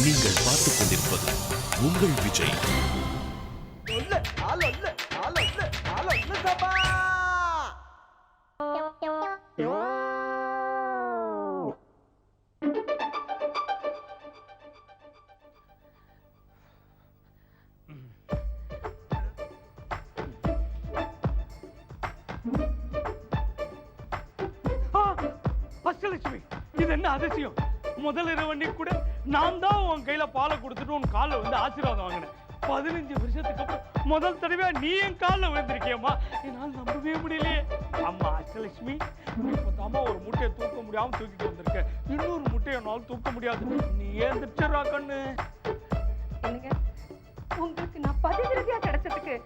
நீங்கள் பார்த்துக் கொண்டிருப்பது உங்கள் விஜய். அஷ்டலட்சுமி, இது என்ன அதிசயம்? முதல் இரவண்ணி கூட நான் தான் உன் கையில பாலை கொடுத்துட்டு உன் காலில் வந்து ஆசீர்வாதம் வாங்கினேன். 15 வருஷத்துக்கு அப்புறம் முதல் தடவையா நீ என் காலில் விழுந்திருக்கியம்மா. என்னால் நம்பவே முடியலையே. அம்மா அஷ்டலட்சுமி, இப்பதாம்மா ஒரு முட்டையை தூக்க முடியாம தூக்கிட்டு வந்திருக்க. இன்னொரு முட்டையை என்னால் தூக்க முடியாது. நீ ஏன் திட்டுறா கண்ணு? என்னங்க, உங்களுக்கு நான் பதிவிரதியா கிடைச்சதுக்கு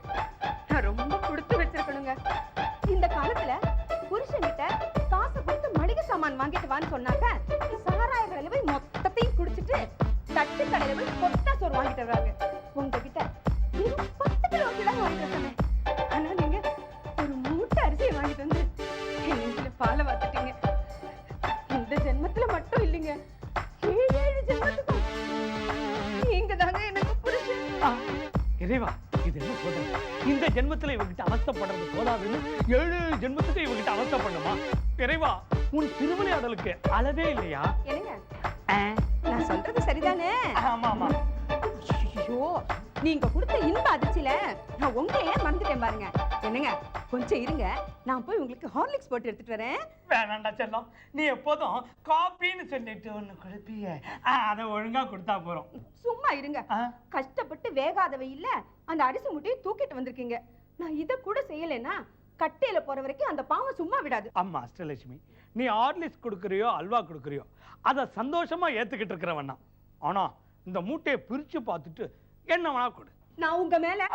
நான் ரொம்ப கொடுத்து வச்சிருக்கணுங்க. இந்த காலத்துல புருஷன்கிட்ட காசு கொடுத்து மளிகை சாமான் வாங்கிட்டு வான்னு சொன்னாக்க சாராய கடையில போய் மொத்தத்தையும் குடிச்சிட்டு தட்டு கடையில போய் கொட்டா சோறு வாங்கிட்டு வர்றாங்க. உங்ககிட்ட 10 கிலோ தான் வாங்கிட்டு சொன்னேன். ஆனா நீங்க ஒரு மூட்டை அரிசியை வாங்கிட்டு வந்து நெஞ்சில பாலை வாத்துட்டீங்க. இந்த ஜென்மத்துல மட்டும் இல்லைங்க, 7 ஜென்மத்துக்கும் நீங்க தாங்க எனக்கு புருஷன். இறைவா, இது என்ன சொல்ற? இந்த ஜென்மத்துல இவகிட்ட அவஸ்தைப்படுறது போதாதுன்னு 7 ஜென்மத்துக்கு இவகிட்ட அவஸ்தைப்படணுமா? இறைவா, உன் திருவிளையாடலுக்கு அளவே இல்லையா? என்னங்க, நான் சொல்றது சரிதானே? ஆமா ஆமா. ஐயோ, நீங்க கொடுத்த இன்ப அதிர்ச்சியில நான் உங்களையே மறந்துட்டேன் பாருங்க. என்னங்க, கொஞ்சம் இருங்க, நான் போய் உங்களுக்கு ஹார்லிக்ஸ் போட்டு எடுத்துட்டு வரேன். வேணாண்டா செல்லம், நீ எப்போதும் காப்பின்னு சொல்லிட்டு ஒண்ணு குழப்பிய, அதை ஒழுங்கா கொடுத்தா போறோம். சும்மா இருங்க. கஷ்டப்பட்டு வேகாத வெயில்ல அந்த அரிசி முட்டையை தூக்கிட்டு வந்திருக்கீங்க. நான் இத கூட செய்யலைன்னா கட்டையில போற வரைக்கும் அந்த பாவம் சும்மா விடாது. அம்மா அஷ்டலட்சுமி, நீ ஹார்லிக்ஸ் கொடுக்குறியோ அல்வா கொடுக்குறியோ அதை சந்தோஷமா ஏத்துக்கிட்டு இருக்கிறவண்ணா. ஆனா இந்த மூட்டையை பிரிச்சு பார்த்துட்டு என்ன வேணா கொடு. நான் உங்க மேல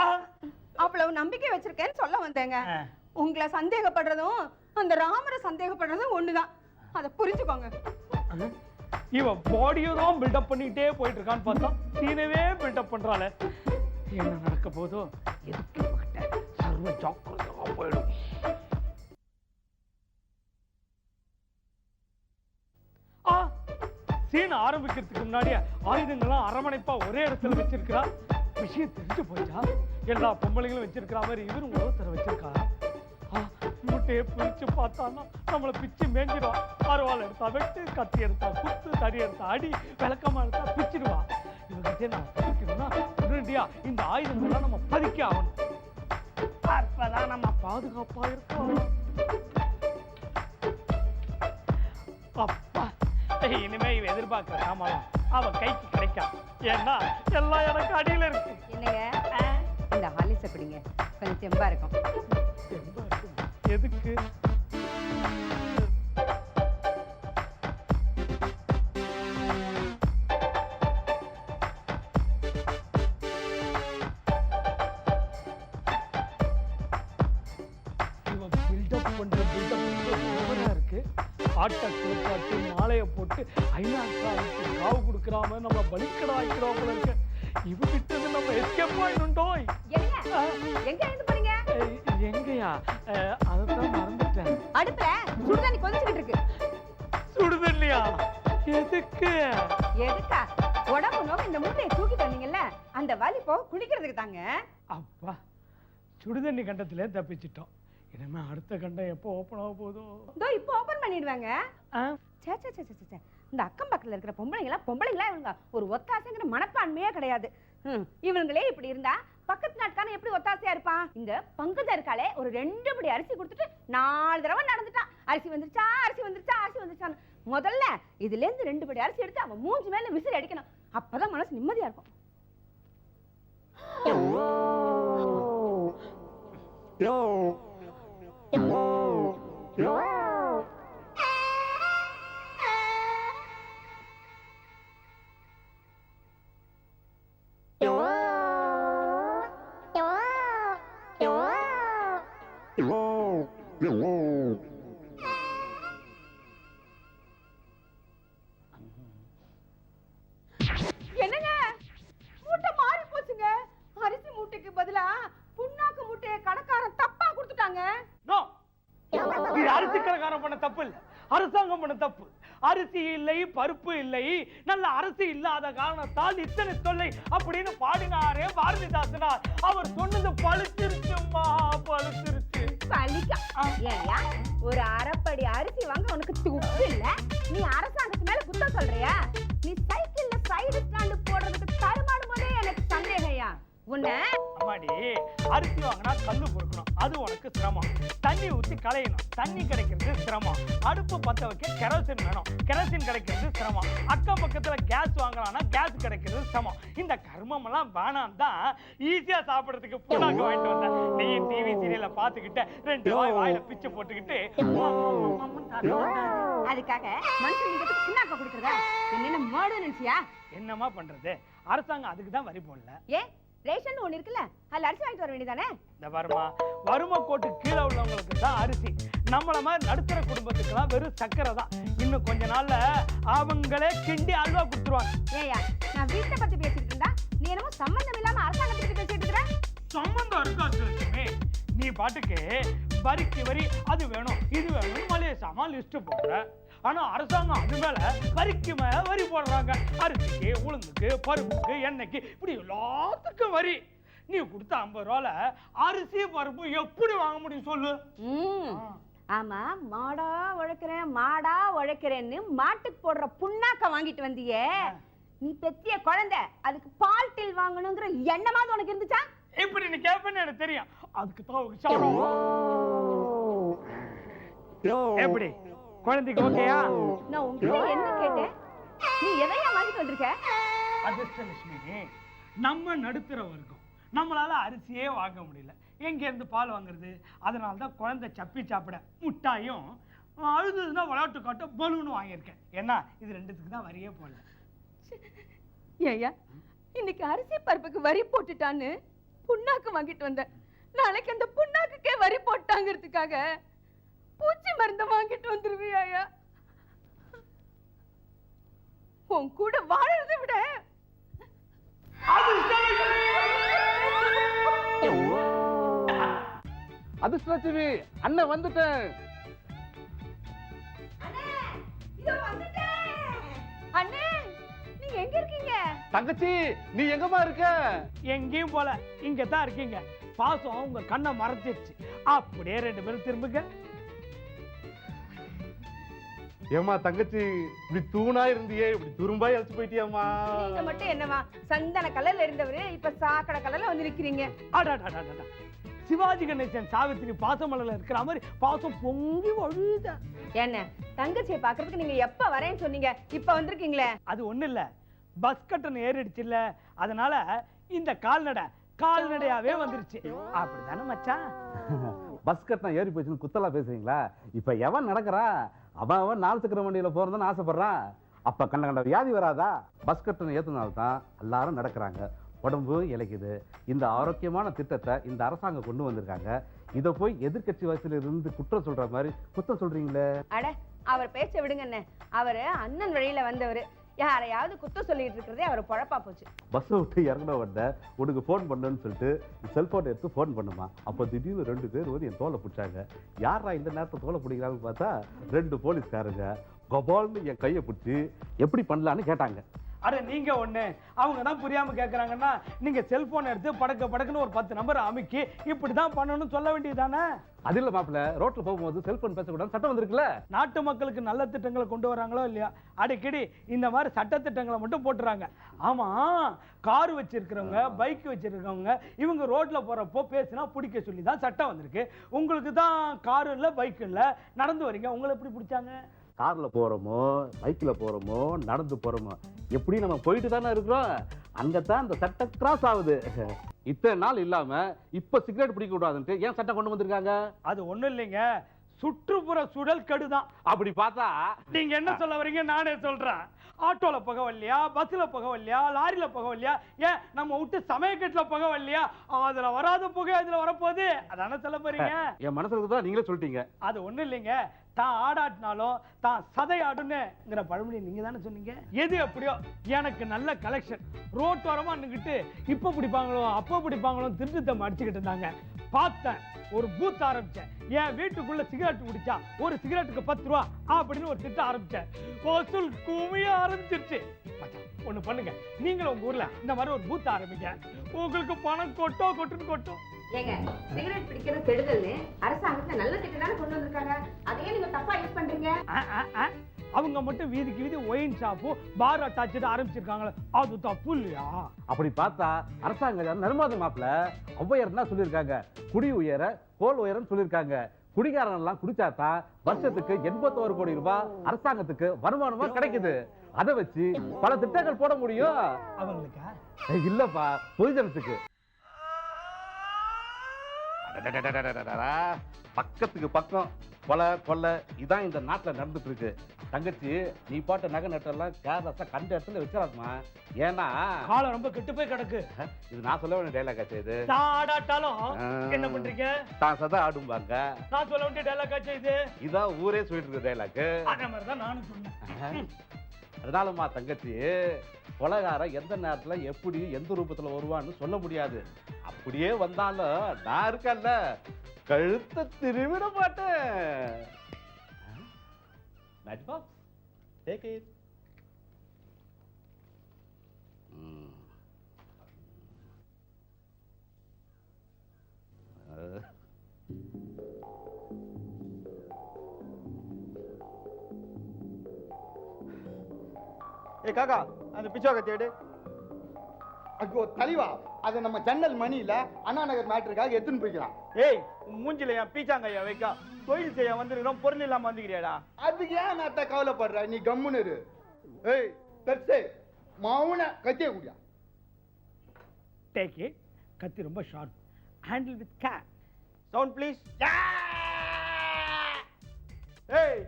அவ்வளவு நம்பிக்கை வச்சிருக்கேன்னு சொல்ல வந்தேங்க. உங்களை சந்தேகப்படுறதும் அந்த ராமரை சந்தேகப்படுறதும் ஒண்ணுதான். அதை புரிஞ்சுக்கோங்க. இவ பாடியோ தான் பில்டப் பண்ணிட்டே போயிட்டு இருக்கான்னு பார்த்தா சீனவே பில்டப் பண்றாளே. என்ன நடக்க போதோ? எதுக்கு இவகிட்ட சர்வ ஜாக்கிரதையா போயிடும். சீன் ஆரம்பிக்கிறதுக்கு முன்னாடியே ஆயுதங்கள்லாம் அரவணைப்பா ஒரே இடத்துல வச்சிருக்கிறா. விஷயம் தெரிஞ்சு போச்சா? எல்லா பொம்பளைங்களும் வச்சிருக்கிற மாதிரி இவரும் ஒருத்தரை வச்சிருக்காரா? மூட்டையை பிரிச்சு பார்த்தானா நம்மளை பிச்சு மேஞ்சிடும். அருவாள் எடுத்தா வெட்டு, கத்தி எடுத்தா குத்து, தடி எடுத்தா அடி, விளக்கமா எடுத்தா பிச்சிடுவா. இவங்கிட்டே நம்ம பிடிக்கணும்னா உடனடியா இந்த ஆயுதங்கள்லாம் நம்ம பதுக்கி ஆகணும். அப்பதான் நம்ம பாதுகாப்பா இருக்கோம். அப்பா, இனிமே இவ எதிர்பார்க்கிற சாமான் அவ கைக்கு கிடைக்காது. ஏன்னா எல்லாம் எனக்கு அடியில இருக்கு. என்னங்க, இந்த ஹாலிஸை பிடிங்க, கொஞ்சம் தெம்பா இருக்கும். எதுக்கு? ஆட்டை குளிப்பாட்டி மாலையை போட்டு ஐநாக்கு காவு கொடுக்கறாம நம்ம பலிக்கடா ஆயிக்கிறோம் இருக்க. இவகிட்ட நம்ம எஸ்கேப் ஆயிட்டோம். எங்க இருந்து போறீங்க? எங்கயா? அதான் மறந்துட்டேன். அடுப்புல சுடுதண்ணி கொதிச்சுக்கிட்டு இருக்கு. சுடுதண்ணியா? எதுக்கு? எதுக்கா? உடம்பு நோக்க இந்த மூட்டையை தூக்கிட்டு வந்தீங்கல்ல, அந்த வலி போ குளிக்கிறதுக்கு தாங்க. அப்பா, சுடுதண்ணி கண்டத்திலே தப்பிச்சிட்டோம். இனிமே அடுத்த கண்டம் எப்போ ஓபன் ஆக போதோ? இப்போ ஓபன் பண்ணிடுவாங்க. இந்த அக்கம் பக்கத்துல இருக்கிற பொம்பளைங்களா இவங்க ஒரு ஒத்தாசைங்கிற மனப்பான்மையே கிடையாது. இவங்களே இப்படி இருந்தா பக்கத்து நாட்டுக்கான எப்படி ஒத்தாசையா இருப்பான்? இந்த பங்குதா இருக்காளே, ஒரு 2 படி அரிசி கொடுத்துட்டு 4 தடவை நடந்துட்டான். அரிசி வந்துருச்சா, அரிசி வந்துருச்சா, அரிசி வந்துருச்சான்னு. முதல்ல இதுல இருந்து 2 படி அரிசி எடுத்து அவன் மூஞ்சி மேல விசிறி அடிக்கணும். அப்பதான் மனசு நிம்மதியா இருக்கும். என்னங்க, மூட்டை மாறி போச்சுங்க. அரிசி மூட்டைக்கு பதிலா புண்ணாக்கு மூட்டையை கடைக்காரன் தப்பா கொடுத்துட்டாங்க. இது அரிசி கடைக்காரன் பண்ண தப்பு இல்ல, அரசாங்கம் பண்ண தப்பு. அரிசி இல்லை பருப்பு இல்லை நல்ல அரசு இல்லாத காரணத்தால் இத்தனை தொல்லை அப்படின்னு பாடினாரே பாரதிதாசனார். அவர் சொன்னது பழுத்திருச்சும்மா, பழுத்திருச்சு. ஏயா ஒரு அரைப்படி அரிசி வாங்க உனக்கு துப்பு இல்ல? நீ அரசாங்கத்து மேல குத்தம் சொல்றியா? நீ சைக்கிள்ல சைடு ஸ்டாண்ட் போடுறதுக்கு தருமாடும் போதே எனக்கு சந்தேகம்யா. உன்னை அம்மாடி, அரிசி வாங்கினா கல்லு பொறுக்கணும், அது உனக்கு சிரமம். தண்ணி ஊற்றி களையணும், தண்ணி கிடைக்கிறது சிரமம். அடுப்பு பற்ற வைக்க கெரோசின் வேணும், கெரோசின் கிடைக்கிறது சிரமம். அக்கம் பக்கத்துல கேஸ் வாங்கலாம்னா கேஸ் கிடைக்கிறது சிரமம். இந்த கர்மம் எல்லாம் வேணாம் தான் ஈஸியா சாப்பிடறதுக்கு புண்ணாக்கு வாங்கிட்டு வந்தேன். நீ டிவி சீரியலை பார்த்துக்கிட்டு 2 வாயில பிச்சு போட்டுக்கிட்டு அதுக்காக மனுஷன் புண்ணாக்க கொடுக்குறதா என்ன மாடு நினைச்சியா? என்னமா பண்றது, அரசாங்கம் அதுக்கு தான் வரி போடல. ஏ ரேஷன் ஒண்ணு இருக்குல்ல, அதுல அரிசி வாங்கிட்டு வர வேண்டியதானே? இந்த வருமா வறுமை கோட்டு கீழே உள்ளவங்களுக்கு தான் அரிசி, நம்மள மாதிரி நடுத்தர குடும்பத்துக்குலாம் வெறும் சக்கரை தான். இன்னும் கொஞ்ச நாள்ல அவங்களே கிண்டி அல்வா கொடுத்துருவாங்க. ஏயா நான் வீட்டை பத்தி பேசிட்டு இருந்தா நீ என்னமோ சம்பந்தம் இல்லாம அரசாங்கத்தை பத்தி பேசிட்டு இருக்கிற. சம்பந்தம் இருக்காது. நீ பாட்டுக்கு வரிக்கு வரி அது வேணும் இது வேணும் மலேசாமா லிஸ்ட் போடுற. ஆனா அரசாங்கம் அது மேல வரிக்கு மேல வரி போடுறாங்க. அரிசிக்கு, உளுந்துக்கு, பருப்புக்கு, எண்ணெய்க்கு, இப்படி எல்லாத்துக்கும் வரி. நீ கொடுத்த 50 ரூபால அரிசி பருப்பு எப்படி வாங்க முடியும் சொல்லு? ஆமா, மாடா உழைக்கிறேன்னு மாட்டுக்கு போடுற புண்ணாக்க வாங்கிட்டு வந்தியே, நீ பெத்திய குழந்தை, அதுக்கு பால் டில் வாங்கணுங்கிற எண்ணமாவது உனக்கு இருந்துச்சா? இப்படி நீ கேப்பன்னு எனக்கு தெரியும். அதுக்கு தான் எப்படி குழந்தைக்கு ஓகேயா? நான் உங்ககிட்ட என்ன கேட்டேன், நீ எதையா வாங்கிட்டு வந்திருக்க? அதிர்ஷ்டலட்சுமி, நம்ம நடுத்தர வர்க்கம், நம்மளால அரிசியே வாங்க முடியல, எங்க இருந்து பால் வாங்குறது? அதனாலதான் குழந்தை சப்பி சாப்பிட முட்டாயும், அழுதுன்னா விளையாட்டு காட்ட பலூன் வாங்கியிருக்கேன். ஏன்னா இது 2த்துக்கு தான் வரியே போடல. ஏயா இன்னைக்கு அரிசி பருப்புக்கு வரி போட்டுட்டான்னு புண்ணாக்கு வாங்கிட்டு வந்தேன். நாளைக்கு அந்த புண்ணாக்குக்கே வரி போட்டாங்கிறதுக்காக பூச்சி மருந்து வாங்கிட்டு வந்துருவியா? உன் கூட வாழறதை விட அதிர்ஷ்டலட்சுமி, அண்ணன் வந்துட்டேன். அண்ணே நீங்க எங்க இருக்கீங்க? தங்கச்சி நீ எங்கம்மா இருக்க? எங்கேயும் போல, இங்க தான் இருக்கீங்க. பாசம் உங்க கண்ணை மறைச்சிருச்சு. அப்படியே 2 பேரும் திரும்புங்க. ஏமா தங்கச்சி, இப்படி தூணா இருந்தியே, இப்படி துரும்பாய் அழைச்சு போயிட்டியாமா? நீங்க மட்டும் என்னமா சந்தன கலர்ல இருந்தவரு இப்ப சாக்கடை கலர்ல வந்து நிக்கிறீங்க. அடாடாடாடா, சிவாஜி கணேசன் சாவித்திரி பாசமலர்ல இருக்கிற மாதிரி பாசம் பொங்கி வழுத. என்ன தங்கச்சியை பாக்குறதுக்கு நீங்க எப்ப வரேன்னு சொன்னீங்க, இப்ப வந்திருக்கீங்களே? அது ஒண்ணு இல்ல, பஸ் கட்டணம் ஏறிடுச்சு இல்ல, அதனால இந்த கால்நடையாவே வந்துருச்சு. அப்படித்தானே மச்சான்? பஸ் கட்டணம் ஏறி போச்சுன்னு குத்தலா பேசுறீங்களா? இப்ப எவன் நடக்கிறா? அவன் 4 சக்கர வண்டியில போறதுன்னு ஆசைப்படுறான். அப்ப கண்ட வியாதி வராதா? பஸ் கட்டணம் ஏத்துனால்தான் எல்லாரும் நடக்கிறாங்க, உடம்பு இழைக்குது. இந்த ஆரோக்கியமான திட்டத்தை இந்த அரசாங்கம் கொண்டு வந்திருக்காங்க. இதை போய் எதிர்கட்சி வாசியில இருந்து குற்றம் சொல்ற மாதிரி குற்றம் சொல்றீங்களே. அட அவர் பேச்ச விடுங்க அண்ணே, அவரு அண்ணன் வழியில வந்தவரு, யாரையாவது குத்த சொல்லிட்டு இருக்கிறதே அவர் பொழப்பா போச்சு. பஸ் விட்டு இறங்கின உடனே உனக்கு போன் பண்ணுன்னு சொல்லிட்டு செல்போன் எடுத்து போன் பண்ணுமா. அப்போ திடீர்னு 2 பேர் வந்து என் தோலை பிடிச்சாங்க. யாரா இந்த நேரத்தை தோலை பிடிக்கிறாங்கன்னு பார்த்தா 2 போலீஸ்காரங்க கபால்னு என் கையை பிடிச்சி எப்படி பண்ணலான்னு கேட்டாங்க. அட நீங்க ஒண்ணு, அவங்க தான் புரியாம கேக்குறாங்கன்னா நீங்க செல்போன் எடுத்து படக்குன்னு ஒரு 10 நம்பர் அமுக்கி இப்படிதான் பண்ணணும்னு சொல்ல வேண்டியதுதானே? அது இல்ல மாப்பிள்ள, ரோட்ல போகும்போது செல்போன் பேசக்கூடாது சட்டம் வந்திருக்குல்ல. நாட்டு மக்களுக்கு நல்ல திட்டங்களை கொண்டு வராங்களோ இல்லையா, அடிக்கடி இந்த மாதிரி சட்ட திட்டங்களை மட்டும் போட்டுறாங்க. ஆமா, கார் வச்சிருக்கிறவங்க, பைக் வச்சிருக்கவங்க, இவங்க ரோட்ல போறப்போ பேசினா பிடிக்க சொல்லி தான் சட்டம் வந்திருக்கு. உங்களுக்கு தான் காரு இல்ல, பைக் இல்ல, நடந்து வரீங்க, உங்களை எப்படி பிடிச்சாங்க? கார்ல போறோமோ, பைக்ல போறோமோ, நடந்து போறோமோ, எப்படி நம்ம போயிட்டு தானே இருக்கிறோம். அங்கதான் இந்த சட்டம் கிராஸ் ஆகுது. இத்தனை நாள் இல்லாம இப்ப சிகரெட் பிடிக்க கூடாதுன்ட்டு ஏன் சட்டம் கொண்டு வந்திருக்காங்க? அது ஒண்ணும் இல்லைங்க, சுற்றுப்புற சூழல் கெடுதான். அப்படி பார்த்தா நீங்க என்ன சொல்ல வரீங்க நானே சொல்றேன். ஆட்டோல புகை வரலையா, பஸ்ல புகை வரலையா, லாரியில புகை வரலையா, ஏன் நம்ம விட்டு சமயக்கட்டுல புகை வரலையா? அதுல வராத புகை அதுல வரப்போகுது, அதானே சொல்ல போறீங்க? என் மனசுல தான் நீங்களே சொல்லிட்டீங்க. அது ஒண்ணும் இல்லைங்க, தான் ஆடாட்டினாலும் தான் சதை ஆடுன்னுங்கிற பழமொழி நீங்க தானே சொன்னீங்க. எது எப்படியோ எனக்கு நல்ல கலெக்ஷன். ரோட்டோரமா நின்னுக்கிட்டு இப்ப பிடிப்பாங்களோ அப்ப பிடிப்பாங்களோ திருட்டுத்தம் அடிச்சுக்கிட்டு இருந்தாங்க. பார்த்தேன். ஒரு பூத் ஆரம்பிச்சேன். என் வீட்டுக்குள்ள சிகரெட் குடிச்சா ஒரு சிகரெட்டுக்கு 10 ரூபா அப்படின்னு ஒரு திட்டம் ஆரம்பிச்சேன். வசூல் குமிய ஆரம்பிச்சிருச்சு. ஒண்ணு பண்ணுங்க, நீங்களும் உங்க ஊர்ல இந்த மாதிரி ஒரு பூத் ஆரம்பிங்க. உங்களுக்கு பணம் கொட்டும். ஏங்க, சிகரெட் பிடிக்கிறது கெடுதல்னு அரசாங்கத்துல நல்ல திட்டம் தானே கொண்டு வந்திருக்காங்க. அதையே நீங்க தப்பா யூஸ் பண்றீங்க. அவங்க மட்டும் வீதிக்கு வீதி ஒயின் ஷாப்பும் பார் அட்டாச்சு ஆரம்பிச்சிருக்காங்களே, அது தப்பு இல்லையா? அப்படி பார்த்தா அரசாங்கம் நர்மத மாப்பிள ஔவையார் என்ன சொல்லியிருக்காங்க, குடி உயர கோல் உயரன்னு சொல்லியிருக்காங்க. குடிகாரன் எல்லாம் குடிச்சாதான் வருஷத்துக்கு 81 கோடி ரூபாய் அரசாங்கத்துக்கு வருமானமா கிடைக்குது. அதை வச்சு பல திட்டங்கள் போட முடியும். அவங்களுக்கா? இல்லப்பா, பொதுஜனத்துக்கு. பக்கத்துக்கு பக்கம் கொலை கொள்ளை இதான் இந்த நாட்டுல நடந்துட்டு இருக்கு. தங்கச்சி, நீ பாட்ட நகை நட்டெல்லாம் கேரளா கண்ட இடத்துல வச்சிடாதுமா. ஏன்னா காலம் ரொம்ப கெட்டு போய் கிடக்கு. இது நான் சொல்ல வேண்டிய டைலாக் ஆச்சு. இது ஆடாட்டாலும் என்ன பண்றீங்க? தான் சதா ஆடும்பாங்க. நான் சொல்ல வேண்டிய டைலாக் ஆச்சு. இது இதான் ஊரே சொல்லிட்டு இருக்க டைலாக். அதே மாதிரிதான் நானும் சொன்னேன். அதனாலமா தங்கச்சி, கொலைகார எந்த நேரத்துல எப்படி எந்த ரூபத்துல வருவான்னு சொல்ல முடியாது. அப்படியே வந்தாலும் நான் இருக்கல்ல, கழுத்தை திருவிட மாட்டேன். Match box, take it. ஏ காக்கா, அந்த பிச்சோக்க தேடு. ஐயோ தலைவா, அது நம்ம ஜன்னல் மணியில அண்ணா நகர் மேட்டருக்காக எடுத்துன்னு போய்க்கலாம். ஏய், உன் மூஞ்சில என் பீச்சாங்கையா வைக்கா. தொழில் செய்ய வந்துருக்கிறோம், பொருள் இல்லாம வந்துக்கிறியாடா. அதுக்கு ஏன் நான் கவலைப்படுற, நீ கம்முன்னு இரு. ஏய் பெருசே, மௌன கத்திய குடியா. Take it. கத்தி ரொம்ப sharp. Handle with care. Sound please. ஏய்,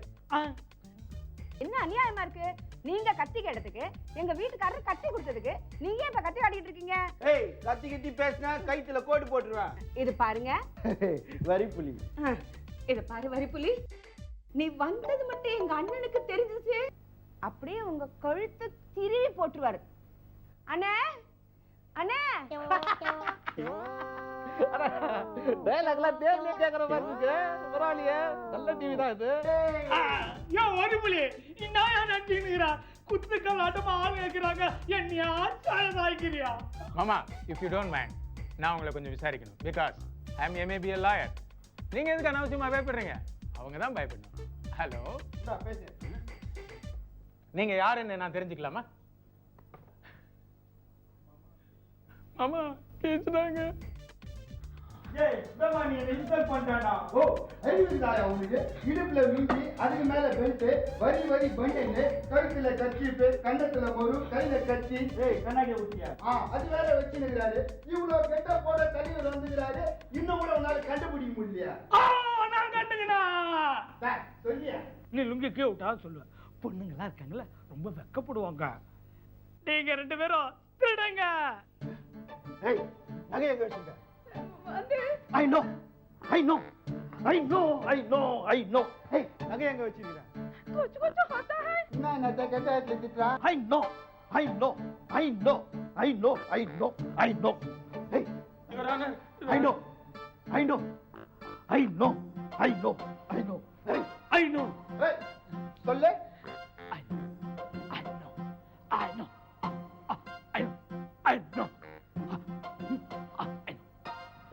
என்ன அநியாயமா இருக்கு? நீங்க கத்தி கேட்டதுக்கு எங்க வீட்டுக்காரர் கத்தி கொடுத்ததுக்கு நீங்க இப்ப கத்தி ஆடிட்டு இருக்கீங்க. ஏய், கத்தி கத்தி பேசினா கைத்துல கோடு போட்டுருவேன். இது பாருங்க வரி புலி. இது பாரு வரிப்புலி, நீ வந்தது மட்டும் எங்க அண்ணனுக்கு தெரிஞ்சிச்சு, அப்படியே உங்க கழுத்தை திருவி போட்டுருவாரு. அண்ணே அண்ணே. டைலாக்லாம் தேர்ல கேக்குற மாதிரி இருக்கு. பரவாயில்லையே, நல்ல டிவி தான் இது. ஏன் ஒருபுலி நான் ஏன் நினைச்சுக்கிறா? குத்துக்கள் ஆட்டமா ஆள் கேட்கிறாங்க, என்னையா சாயதாய்க்கிறியா? மாமா, இஃப் யூ டோன்ட் மைண்ட், நான் உங்களை கொஞ்சம் விசாரிக்கணும். Because I am MAP lawyer. நீங்க எதுக்கு அனாவசியமா பயப்படுறீங்க? அவங்க தான் பயப்படணும். ஹலோ, பேசு. நீங்க யாருன்னு நான் தெரிஞ்சுக்கலாமா? மாமா பேசுறாங்க. ஏய், இதமா நீ என்ன இன்சல்ட் பண்றாடா. ஓ, அறிவுதாயா உங்களுக்கு? இடுப்புல மிஞ்சி, அதுக்கு மேல பெல்ட், வரி வரி பண்டன்னு, கழுத்துல கர்ச்சீப், கண்ணத்துல பொரு, கையில கத்தி. ஏய், கண்ணாடியை ஊத்தியா? அது வேற வச்சுக்கிறாரு. இவ்வளவு கெட்ட போட தலைவர் வந்துக்கிறாரு. இன்னும் கூட உன்னால கண்டுபிடிக்க முடியலையா? நான் கட்டுங்கண்ணா. சொல்லியா? நீ லுங்கி கீழே விட்டா சொல்லுவ. பொண்ணுங்களா இருக்காங்களா, ரொம்ப வெக்கப்படுவாங்க. நீங்க 2 பேரும் திருடுங்க. ஏய், நகை எங்க வச்சுக்க? I know. ஏய், நகை எங்க வச்சிருக்க? என்ன நட்ட கட்ட திட்டுறா? I know. ஏய், ஏய், சொல்லு.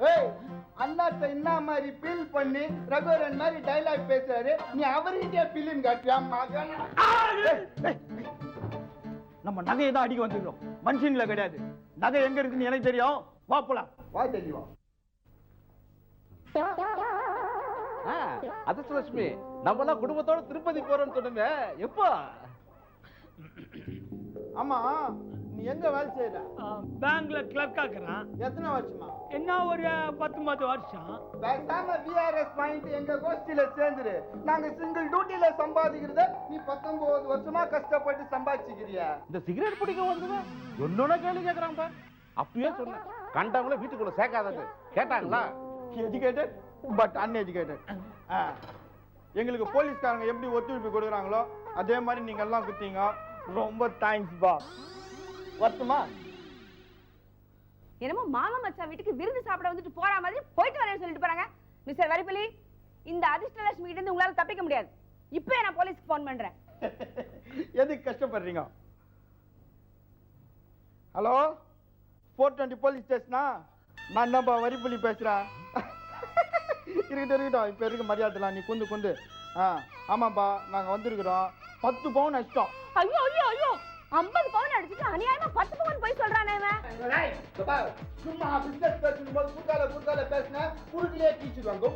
ஏய், அண்ணாத்த என்ன மாதிரி ஃபீல் பண்ணி ரகுவரன் மாதிரி டைலாக் பேசுறாரு, நீ அவர்கிட்ட ஃபீலிங் காட்டியா மகன்? நம்ம நகையை தான் அடிக்க வந்துக்கிறோம், மனுஷங்கள கிடையாது. நகை எங்க இருக்குன்னு எனக்கு தெரியும். வா போலாம். வா தெளிவா. அதிர்ஷ்டலட்சுமி, நம்ம எல்லாம் குடும்பத்தோட திருப்பதி போறோம்னு சொன்னோமே, எப்போ? ஆமா, நீ எங்க வேலை செய்யற? பேங்க்ல கிளர்க் ஆக்குறான். எத்தனை வருஷமா? என்ன ஒரு 19 வருஷம். பேசாம விஆர்எஸ் பாயிண்ட் எங்க கோஷ்டியில சேர்ந்துரு. நாங்க சிங்கிள் டியூட்டில சம்பாதிக்கிறத நீ 19 வருஷமா கஷ்டப்பட்டு சம்பாதிச்சுக்கிறியா? இந்த சிகரெட் பிடிக்க வந்தது என்னோட கேள்வி கேட்கறான் பார். அப்பயே சொன்னேன், கண்டவங்கள வீட்டுக்குள்ள சேர்க்காதது. கேட்டாங்களா? Educated but uneducated. எங்களுக்கு போலீஸ்காரங்க எப்படி ஒத்துழைப்பு கொடுக்குறாங்களோ அதே மாதிரி நீங்க எல்லாம் குத்தீங்க. ரொம்ப தேங்க்ஸ் பா. வரட்டுமா? என்னமோ மாமா மச்சான் வீட்டுக்கு விருந்து சாப்பிட வந்துட்டு போற மாதிரி போயிட்டு வரேன்னு சொல்லிட்டு போறாங்க. மிஸ்டர் வரிப்பலி, இந்த அதிர்ஷ்டலட்சுமி கிட்ட இருந்து உங்களால தப்பிக்க முடியாது. இப்பவே நான் போலீஸ்க்கு போன் பண்றேன். எதுக்கு கஷ்டப்படுறீங்க? ஹலோ, 420 போலீஸ் ஸ்டேஷனா? நான் தான்ப்பா வரிப்புலி பேசுறேன். இருக்கட்டும், இப்ப இருக்க மரியாதைலாம் நீ குந்து. ஆமாப்பா, நாங்க வந்திருக்கிறோம். 10 பவுன் நஷ்டம். ஐயோ ஐயோ ஐயோ, 50 பவுன் அடிச்சுட்டு அநியாயமா 10 பவுன் போய் சொல்றானே இவன். சும்மா பிசினஸ் பேசும்போது குறுக்கால பேசினா குறுக்கிலே கீச்சிடுவாங்க.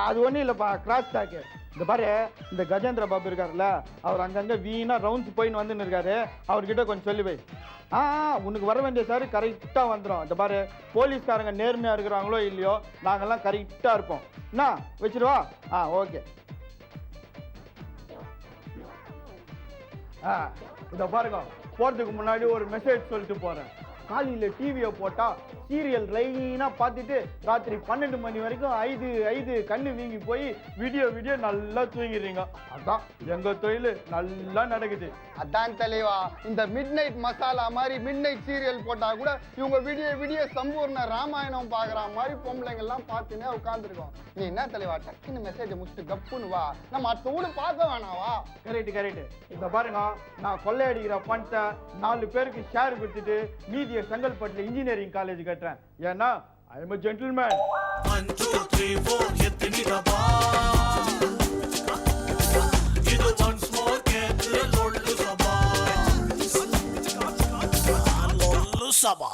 அது ஒண்ணும் இல்லப்பா, கிராஸ் டாக். இந்த பாரு, இந்த கஜேந்திர பாபு இருக்காருல்ல, அவர் அங்கங்க வீணா ரவுண்ட்ஸ் போயின்னு வந்துன்னு இருக்காரு. அவர்கிட்ட கொஞ்சம் சொல்லி வை. உனக்கு வர வேண்டிய சார் கரெக்டா வந்துடும். இந்த பாரு, போலீஸ்காரங்க நேர்மையா இருக்கிறாங்களோ இல்லையோ, நாங்கெல்லாம் கரெக்டா இருப்போம். என்ன வச்சிருவா? ஓகே. இத பாருங்க, போறதுக்கு முன்னாடி ஒரு மெசேஜ் சொல்லிட்டு போறேன். காலையில டிவியை போட்டா சீரியல் லைனா பார்த்துட்டு ராத்திரி 12 மணி வரைக்கும் 5 கண்ணு வீங்கி போய் வீடியோ நல்லா தூங்கிடுறீங்க. அதான் எங்க தொழில் நல்லா நடக்குது. அதான் தலைவா, இந்த மிட் நைட் மசாலா மாதிரி மிட் நைட் சீரியல் போட்டா கூட இவங்க வீடியோ சம்பூர்ண ராமாயணம் பாக்குற மாதிரி பொம்பளைங்க எல்லாம் பார்த்துனே உட்காந்துருக்கோம். நீ என்ன தலைவா டக்குன்னு மெசேஜை முடிச்சுட்டு கப்புன்னு வா, நம்ம அடுத்த ஊடு பார்க்க வேணாவா? கரெக்ட். இந்த பாருங்க, நான் கொள்ளையடிக்கிற பணத்தை 4 பேருக்கு ஷேர் கொடுத்துட்டு மீதியை செங்கல்பட்டுல இன்ஜினியரிங் காலேஜ் கட்டுறேன். ஏன்னா ஐ எம் a gentleman. 1 2 3 4 எத்தனிடபா இது once more கேட்டு லொல்லு சபா